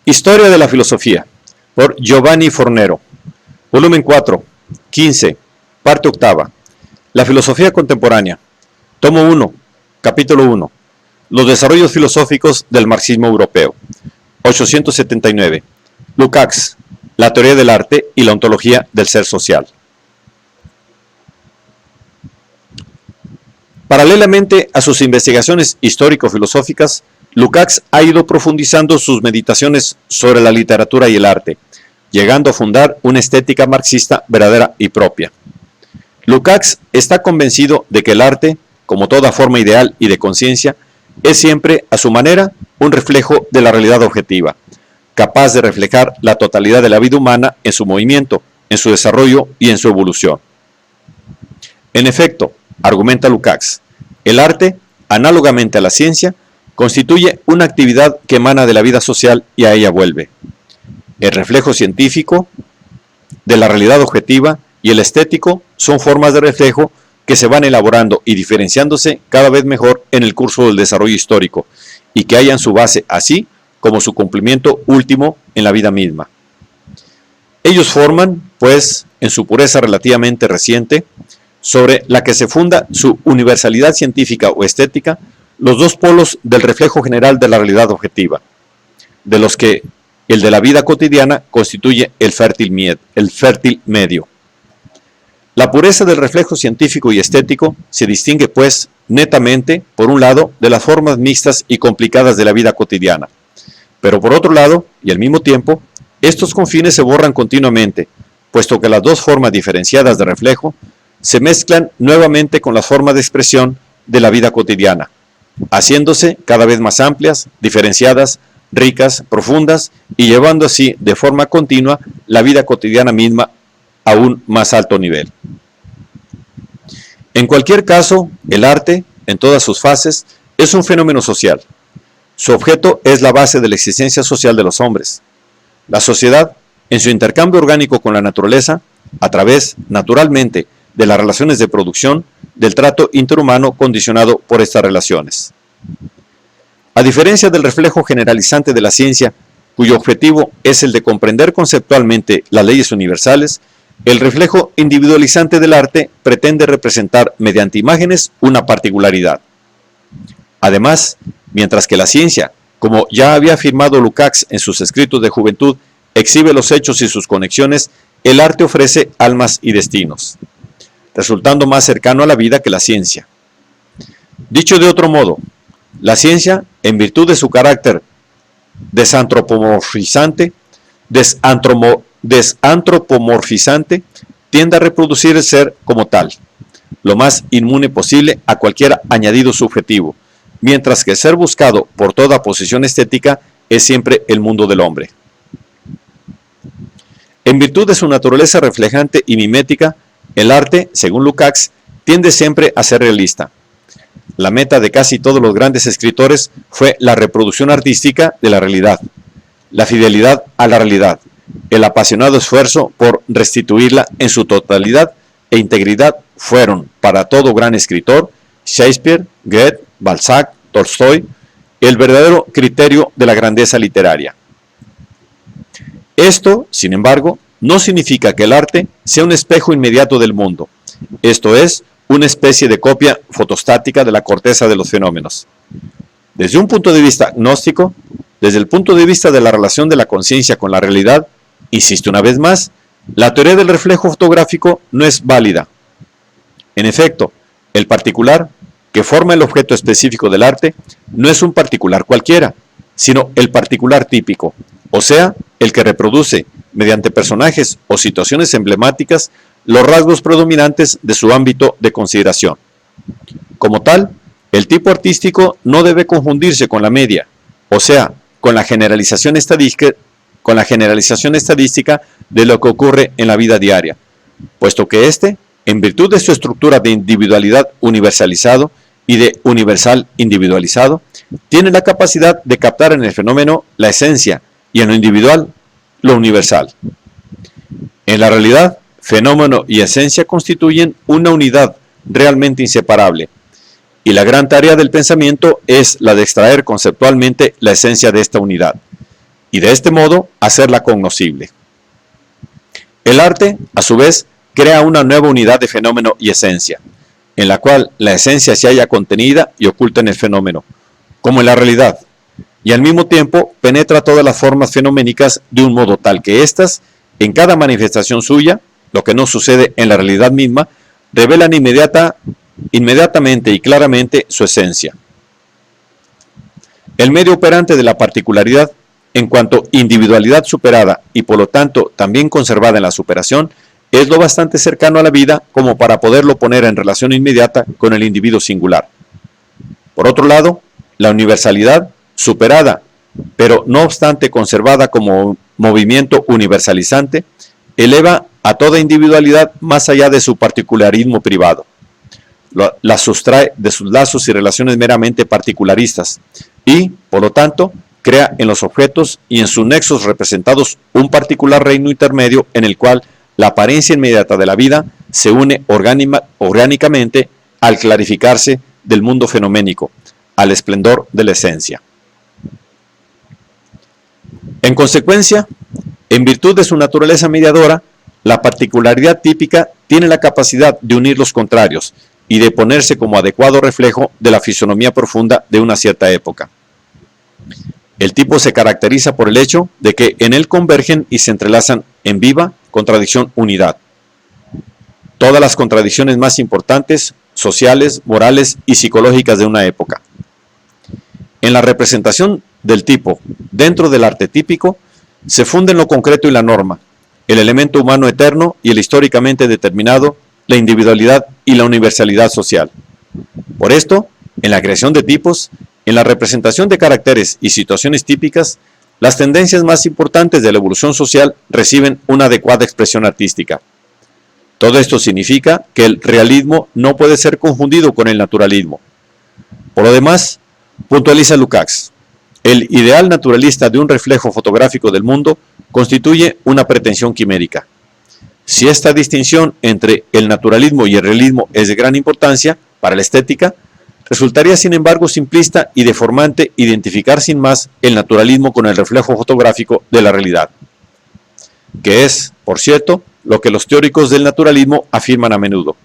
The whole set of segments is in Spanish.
Historia de la filosofía, por Giovanni Fornero, volumen 4, 15, parte octava. La filosofía contemporánea, tomo 1, capítulo 1. Los desarrollos filosóficos del marxismo europeo, 879. Lukács, la teoría del arte y la ontología del ser social. Paralelamente a sus investigaciones histórico-filosóficas, Lukács ha ido profundizando sus meditaciones sobre la literatura y el arte, llegando a fundar una estética marxista verdadera y propia. Lukács está convencido de que el arte, como toda forma ideal y de conciencia, es siempre, a su manera, un reflejo de la realidad objetiva, capaz de reflejar la totalidad de la vida humana en su movimiento, en su desarrollo y en su evolución. En efecto, argumenta Lukács, el arte, análogamente a la ciencia, constituye una actividad que emana de la vida social y a ella vuelve. El reflejo científico de la realidad objetiva y el estético son formas de reflejo que se van elaborando y diferenciándose cada vez mejor en el curso del desarrollo histórico y que hallan su base así como su cumplimiento último en la vida misma. Ellos forman, pues, en su pureza relativamente reciente, sobre la que se funda su universalidad científica o estética, los dos polos del reflejo general de la realidad objetiva, de los que el de la vida cotidiana constituye el fértil medio. La pureza del reflejo científico y estético se distingue, pues, netamente, por un lado, de las formas mixtas y complicadas de la vida cotidiana, pero por otro lado, y al mismo tiempo, estos confines se borran continuamente, puesto que las dos formas diferenciadas de reflejo se mezclan nuevamente con las formas de expresión de la vida cotidiana, haciéndose cada vez más amplias, diferenciadas, ricas, profundas y llevando así de forma continua la vida cotidiana misma a un más alto nivel. En cualquier caso, el arte, en todas sus fases, es un fenómeno social. Su objeto es la base de la existencia social de los hombres. La sociedad, en su intercambio orgánico con la naturaleza, a través, naturalmente, de las relaciones de producción, del trato interhumano condicionado por estas relaciones. A diferencia del reflejo generalizante de la ciencia, cuyo objetivo es el de comprender conceptualmente las leyes universales, el reflejo individualizante del arte pretende representar mediante imágenes una particularidad. Además, mientras que la ciencia, como ya había afirmado Lukács en sus escritos de juventud, exhibe los hechos y sus conexiones, el arte ofrece almas y destinos, resultando más cercano a la vida que la ciencia. Dicho de otro modo, la ciencia, en virtud de su carácter desantropomorfizante, tiende a reproducir el ser como tal, lo más inmune posible a cualquier añadido subjetivo, mientras que el ser buscado por toda posición estética es siempre el mundo del hombre. En virtud de su naturaleza reflejante y mimética, el arte, según Lukács, tiende siempre a ser realista. La meta de casi todos los grandes escritores fue la reproducción artística de la realidad, la fidelidad a la realidad, el apasionado esfuerzo por restituirla en su totalidad e integridad fueron, para todo gran escritor, Shakespeare, Goethe, Balzac, Tolstoy, el verdadero criterio de la grandeza literaria. Esto, sin embargo, no significa que el arte sea un espejo inmediato del mundo, esto es, una especie de copia fotostática de la corteza de los fenómenos. Desde un punto de vista gnóstico, desde el punto de vista de la relación de la conciencia con la realidad, insisto una vez más, la teoría del reflejo fotográfico no es válida. En efecto, el particular, que forma el objeto específico del arte, no es un particular cualquiera, sino el particular típico, o sea, el que reproduce, mediante personajes o situaciones emblemáticas, los rasgos predominantes de su ámbito de consideración. Como tal, el tipo artístico no debe confundirse con la media, o sea, con la generalización estadística de lo que ocurre en la vida diaria, puesto que éste, en virtud de su estructura de individualidad universalizado y de universal individualizado, tiene la capacidad de captar en el fenómeno la esencia y en lo individual lo universal. En la realidad, fenómeno y esencia constituyen una unidad realmente inseparable, y la gran tarea del pensamiento es la de extraer conceptualmente la esencia de esta unidad, y de este modo hacerla cognoscible. El arte, a su vez, crea una nueva unidad de fenómeno y esencia, en la cual la esencia se halla contenida y oculta en el fenómeno, como en la realidad, y al mismo tiempo penetra todas las formas fenoménicas de un modo tal que éstas, en cada manifestación suya, lo que no sucede en la realidad misma, revelan inmediatamente y claramente su esencia. El medio operante de la particularidad, en cuanto individualidad superada y por lo tanto también conservada en la superación, es lo bastante cercano a la vida como para poderlo poner en relación inmediata con el individuo singular. Por otro lado, la universalidad, superada, pero no obstante conservada como movimiento universalizante, eleva a toda individualidad más allá de su particularismo privado. La sustrae de sus lazos y relaciones meramente particularistas y, por lo tanto, crea en los objetos y en sus nexos representados un particular reino intermedio en el cual la apariencia inmediata de la vida se une orgánicamente al clarificarse del mundo fenoménico, al esplendor de la esencia. En consecuencia, en virtud de su naturaleza mediadora, la particularidad típica tiene la capacidad de unir los contrarios y de ponerse como adecuado reflejo de la fisonomía profunda de una cierta época. El tipo se caracteriza por el hecho de que en él convergen y se entrelazan en viva contradicción unidad. Todas las contradicciones más importantes, sociales, morales y psicológicas de una época. En la representación del tipo dentro del arte típico se funden lo concreto y la norma, el elemento humano eterno y el históricamente determinado, la individualidad y la universalidad social. Por esto, en la creación de tipos, en la representación de caracteres y situaciones típicas, las tendencias más importantes de la evolución social reciben una adecuada expresión artística. Todo esto significa que el realismo no puede ser confundido con el naturalismo. Por lo demás, puntualiza Lukács, el ideal naturalista de un reflejo fotográfico del mundo constituye una pretensión quimérica. Si esta distinción entre el naturalismo y el realismo es de gran importancia para la estética, resultaría sin embargo simplista y deformante identificar sin más el naturalismo con el reflejo fotográfico de la realidad, que es, por cierto, lo que los teóricos del naturalismo afirman a menudo.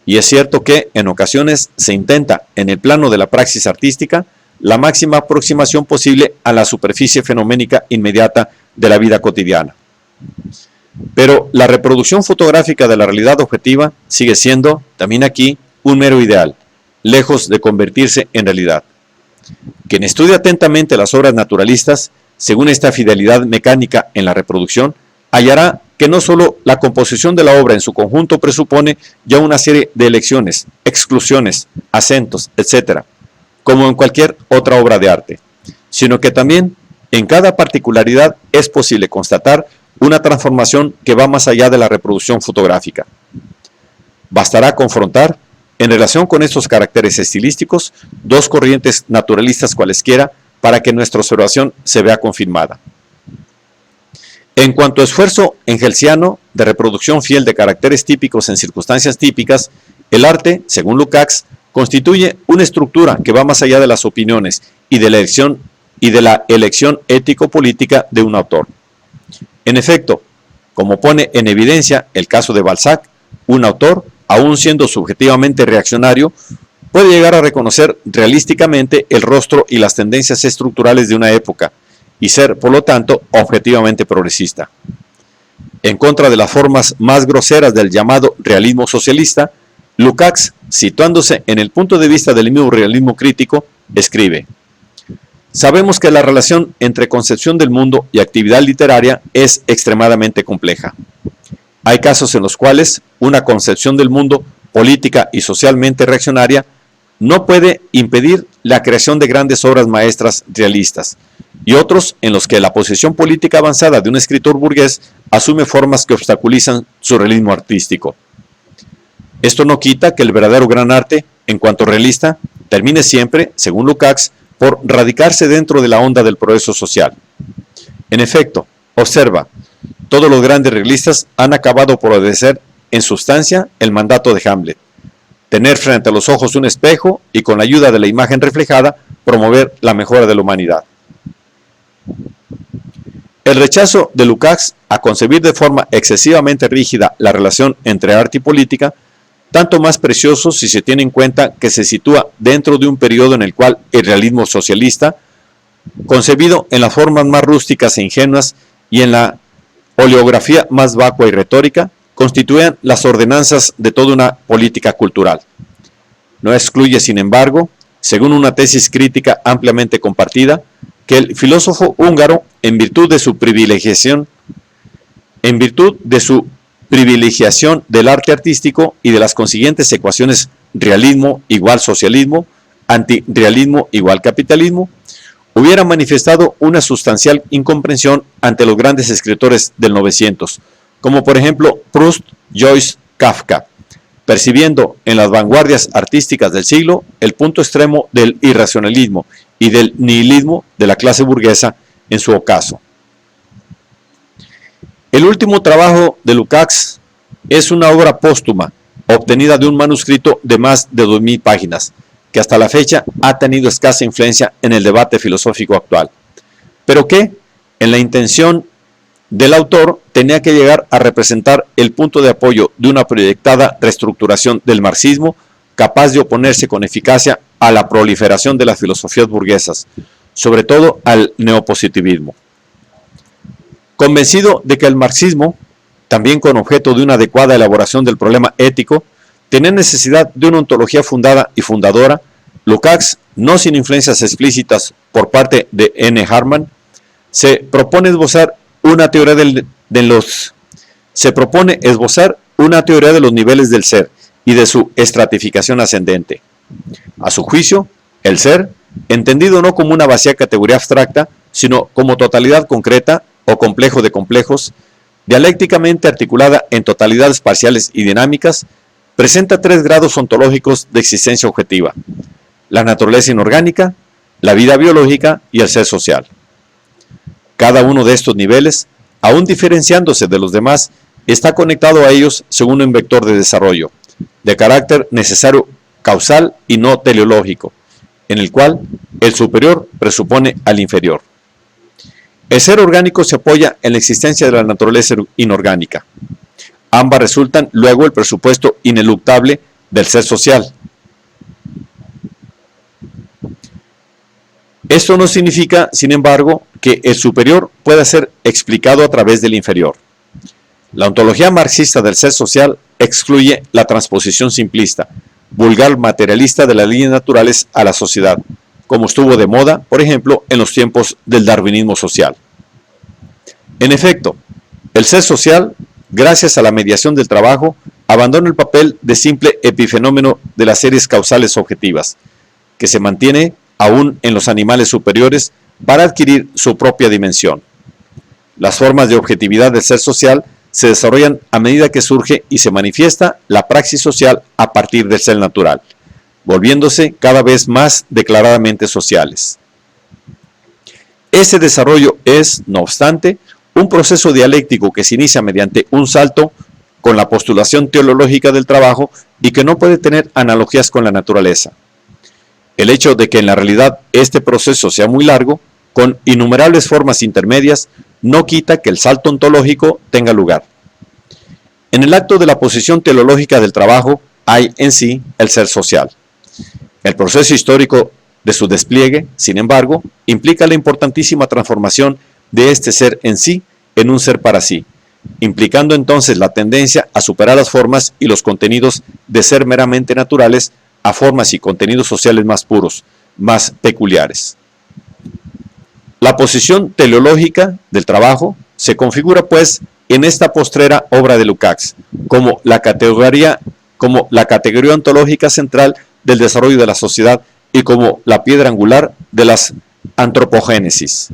Y es cierto que, en ocasiones, se intenta, en el plano de la praxis artística, la máxima aproximación posible a la superficie fenoménica inmediata de la vida cotidiana. Pero la reproducción fotográfica de la realidad objetiva sigue siendo, también aquí, un mero ideal, lejos de convertirse en realidad. Quien estudia atentamente las obras naturalistas, según esta fidelidad mecánica en la reproducción, hallará que no solo la composición de la obra en su conjunto presupone ya una serie de elecciones, exclusiones, acentos, etc., como en cualquier otra obra de arte, sino que también en cada particularidad es posible constatar una transformación que va más allá de la reproducción fotográfica. Bastará confrontar, en relación con estos caracteres estilísticos, dos corrientes naturalistas cualesquiera para que nuestra observación se vea confirmada. En cuanto a esfuerzo engelsiano de reproducción fiel de caracteres típicos en circunstancias típicas, el arte, según Lukács, constituye una estructura que va más allá de las opiniones y de la elección ético-política de un autor. En efecto, como pone en evidencia el caso de Balzac, un autor, aun siendo subjetivamente reaccionario, puede llegar a reconocer realísticamente el rostro y las tendencias estructurales de una época y ser, por lo tanto, objetivamente progresista. En contra de las formas más groseras del llamado realismo socialista, Lukács, situándose en el punto de vista del mismo realismo crítico, escribe: sabemos que la relación entre concepción del mundo y actividad literaria es extremadamente compleja. Hay casos en los cuales una concepción del mundo política y socialmente reaccionaria no puede impedir la creación de grandes obras maestras realistas, y otros en los que la posición política avanzada de un escritor burgués asume formas que obstaculizan su realismo artístico. Esto no quita que el verdadero gran arte, en cuanto realista, termine siempre, según Lukács, por radicarse dentro de la onda del progreso social. En efecto, observa, todos los grandes realistas han acabado por obedecer en sustancia el mandato de Hamlet: tener frente a los ojos un espejo y con la ayuda de la imagen reflejada promover la mejora de la humanidad. El rechazo de Lukács a concebir de forma excesivamente rígida la relación entre arte y política, tanto más precioso si se tiene en cuenta que se sitúa dentro de un periodo en el cual el realismo socialista, concebido en las formas más rústicas e ingenuas y en la oleografía más vacua y retórica, constituían las ordenanzas de toda una política cultural. No excluye, sin embargo, según una tesis crítica ampliamente compartida, que el filósofo húngaro, en virtud de su privilegiación del arte artístico y de las consiguientes ecuaciones realismo igual socialismo, antirrealismo igual capitalismo, hubiera manifestado una sustancial incomprensión ante los grandes escritores del 900, como por ejemplo Proust, Joyce, Kafka, percibiendo en las vanguardias artísticas del siglo el punto extremo del irracionalismo y del nihilismo de la clase burguesa en su ocaso. El último trabajo de Lukács es una obra póstuma, obtenida de un manuscrito de más de 2000 páginas, que hasta la fecha ha tenido escasa influencia en el debate filosófico actual, pero que, en la intención del autor, tenía que llegar a representar el punto de apoyo de una proyectada reestructuración del marxismo capaz de oponerse con eficacia a la proliferación de las filosofías burguesas, sobre todo al neopositivismo. Convencido de que el marxismo, también con objeto de una adecuada elaboración del problema ético, tenía necesidad de una ontología fundada y fundadora, Lukács, no sin influencias explícitas por parte de N. Harman, se propone esbozar una teoría de los niveles del ser y de su estratificación ascendente. A su juicio, el ser, entendido no como una vacía categoría abstracta, sino como totalidad concreta o complejo de complejos, dialécticamente articulada en totalidades parciales y dinámicas, presenta tres grados ontológicos de existencia objetiva: la naturaleza inorgánica, la vida biológica y el ser social. Cada uno de estos niveles, aún diferenciándose de los demás, está conectado a ellos según un vector de desarrollo, de carácter necesario causal y no teleológico, en el cual el superior presupone al inferior. El ser orgánico se apoya en la existencia de la naturaleza inorgánica. Ambas resultan luego el presupuesto ineluctable del ser social. Esto no significa, sin embargo, que el superior pueda ser explicado a través del inferior. La ontología marxista del ser social excluye la transposición simplista, vulgar materialista de las leyes naturales a la sociedad, como estuvo de moda, por ejemplo, en los tiempos del darwinismo social. En efecto, el ser social, gracias a la mediación del trabajo, abandona el papel de simple epifenómeno de las series causales objetivas, que se mantiene aún en los animales superiores para adquirir su propia dimensión. Las formas de objetividad del ser social se desarrollan a medida que surge y se manifiesta la praxis social a partir del ser natural, volviéndose cada vez más declaradamente sociales. Ese desarrollo es, no obstante, un proceso dialéctico que se inicia mediante un salto con la postulación teleológica del trabajo y que no puede tener analogías con la naturaleza. El hecho de que en la realidad este proceso sea muy largo, con innumerables formas intermedias, no quita que el salto ontológico tenga lugar. En el acto de la posición teleológica del trabajo hay en sí el ser social. El proceso histórico de su despliegue, sin embargo, implica la importantísima transformación de este ser en sí en un ser para sí, implicando entonces la tendencia a superar las formas y los contenidos de ser meramente naturales a formas y contenidos sociales más puros, más peculiares. La posición teleológica del trabajo se configura, pues, en esta postrera obra de Lukács, como la categoría ontológica central del desarrollo de la sociedad y como la piedra angular de las antropogénesis.